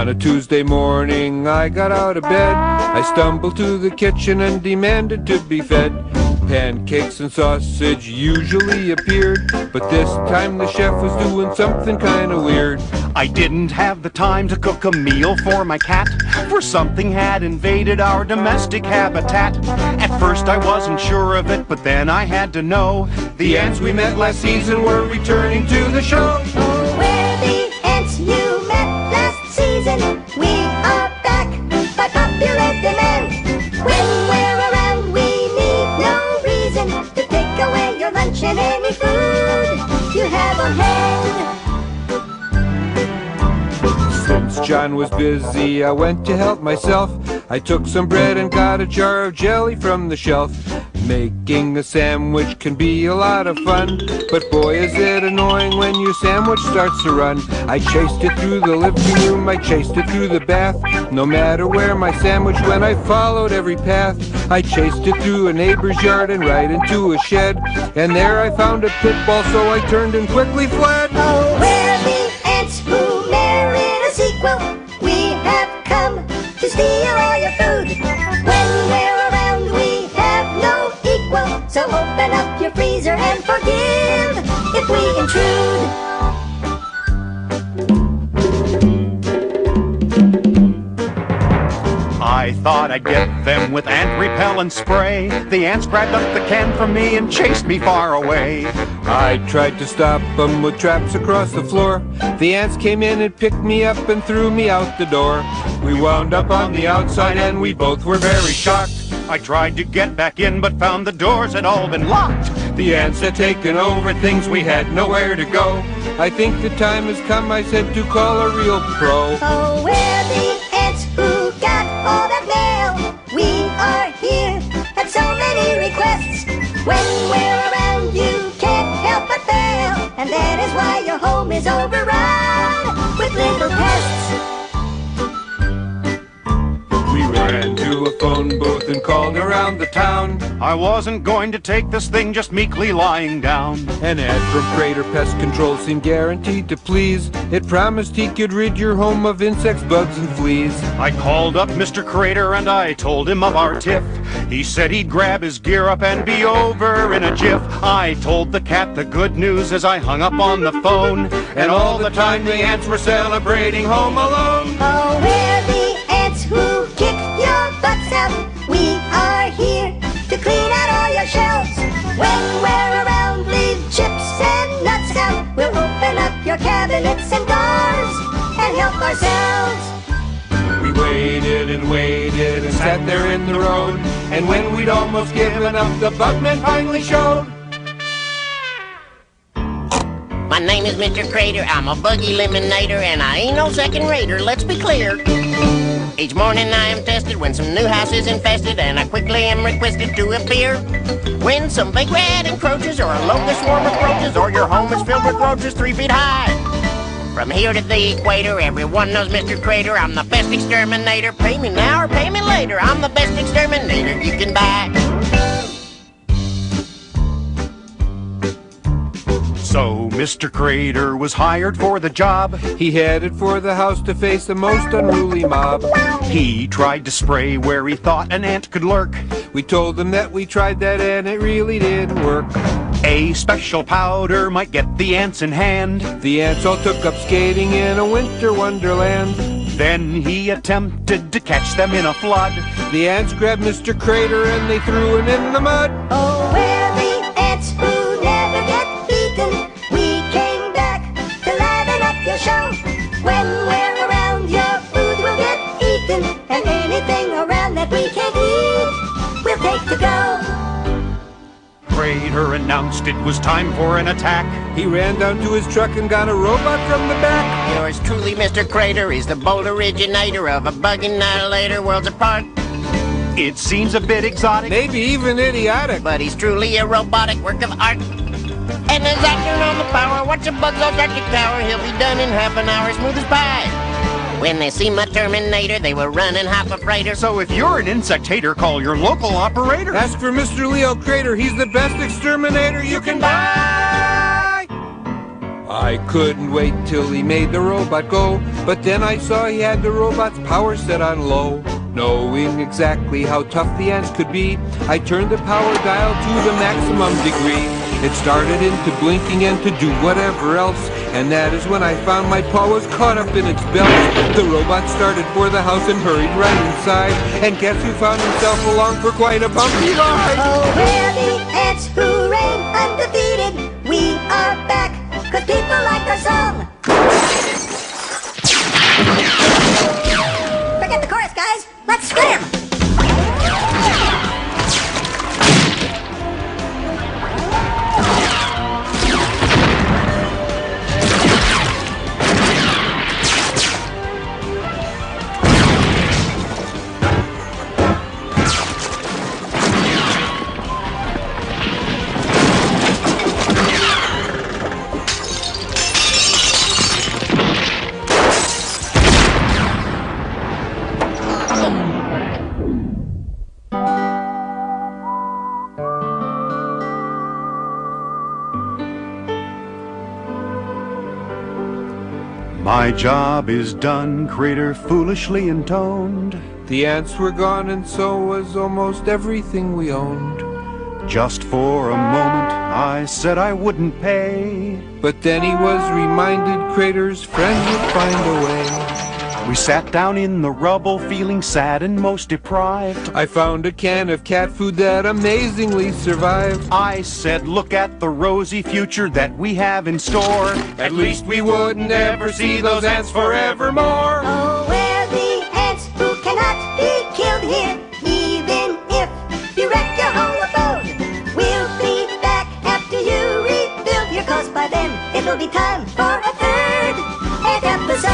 On a Tuesday morning I got out of bed. I stumbled to the kitchen and demanded to be fed. Pancakes and sausage usually appeared, but this time the chef was doing something kinda weird. I didn't have the time to cook a meal for my cat, for something had invaded our domestic habitat. At first I wasn't sure of it, but then I had to know. The ants we met last season were returning to the show. Oh, we're the ants you met last season. We are back by popular demand. When we're around we need no reason to take away your lunch and any food you have on hand. Since John was busy, I went to help myself. I took some bread and got a jar of jelly from the shelf. Making a sandwich can be a lot of fun, but boy is it annoying when your sandwich starts to run. I chased it through the living room, I chased it through the bath. No matter where my sandwich went, I followed every path. I chased it through a neighbor's yard and right into a shed, and there I found a pit bull, so I turned and quickly fled. Oh, we're the ants who merit a sequel. We have come to steal all your food. When we're around we have no equal, so open up your freezer and forgive if we intrude. I thought I'd get them with ant repellent spray. The ants grabbed up the can from me and chased me far away. I tried to stop them with traps across the floor. The ants came in and picked me up and threw me out the door. We wound up on the outside and we both were very shocked. I tried to get back in but found the doors had all been locked. The ants had taken over things, we had nowhere to go. I think the time has come, I said, to call a real pro. Oh, we're the ants who got all that mail. We are here, have so many requests. When we're around you can't help but fail, and that is why your home is overrun with little pests. We ran to a phone booth and called around the town. I wasn't going to take this thing just meekly lying down. An ad from Crater Pest Control seemed guaranteed to please. It promised he could rid your home of insects, bugs, and fleas. I called up Mr. Crater and I told him of our tiff. He said he'd grab his gear up and be over in a jiff. I told the cat the good news as I hung up on the phone, and all the time the ants were celebrating Home Alone. Oh, we're the ants who kick your butts out. We are here to clean out all your shelves. When we're around, leave chips and nuts out. We'll open up your cabinets and doors and help ourselves. We waited and waited and sat there in the road, and when we'd almost given up, the bugman finally showed. My name is Mr. Crater, I'm a buggy eliminator, and I ain't no second rater, let's be clear. Each morning I am tested when some new house is infested, and I quickly am requested to appear. When some big rat encroaches, or a locust swarm approaches, or your home is filled with roaches 3 feet high. From here to the equator, everyone knows Mr. Crater. I'm the best exterminator. Pay me now or pay me later. I'm the best exterminator you can buy. So Mr. Crater was hired for the job. He headed for the house to face a most unruly mob. He tried to spray where he thought an ant could lurk. We told him that we tried that and it really didn't work. A special powder might get the ants in hand. The ants all took up skating in a winter wonderland. Then he attempted to catch them in a flood. The ants grabbed Mr. Crater and they threw him in the mud. Oh, we're the ants who never get beaten. We came back to liven up your show. When we're around, your food will get eaten, and anything around that we can't eat, we'll take to go. Crater announced it was time for an attack. He ran down to his truck and got a robot from the back. Yours truly, Mr. Crater, is the bold originator of a bug annihilator worlds apart. It seems a bit exotic, Maybe even idiotic. But he's truly a robotic work of art. And as I turn on the power, watch a bug go dark to tower. He'll be done in half an hour, smooth as pie. When they see my Terminator, they will run and hop a freighter. So if you're an insect hater, call your local operator. Ask for Mr. Leo Crater. He's the best exterminator you can buy. I couldn't wait till he made the robot go, but then I saw he had the robot's power set on low. Knowing exactly how tough the ants could be, I turned the power dial to the maximum degree. It started into blinking and to do whatever else, and that is when I found my paw was caught up in its belt. The robot started for the house and hurried right inside, and guess who found himself along for quite a bumpy ride? Oh, we're the ants who reign undefeated. We are back, 'cause people like our song. Forget the chorus, guys. Let's scram! My job is done, Crater foolishly intoned. The ants were gone, and so was almost everything we owned. Just for a moment I said I wouldn't pay, But then he was reminded Crater's friend would find a way. we sat down in the rubble feeling sad and most deprived. I found a can of cat food that amazingly survived. I said, look at the rosy future that we have in store. At least we wouldn't ever see those ants forevermore. Oh, we're the ants who cannot be killed here. Even if you wreck your whole abode, we'll be back after you rebuild your coast. By then, it'll be time for a third ant episode.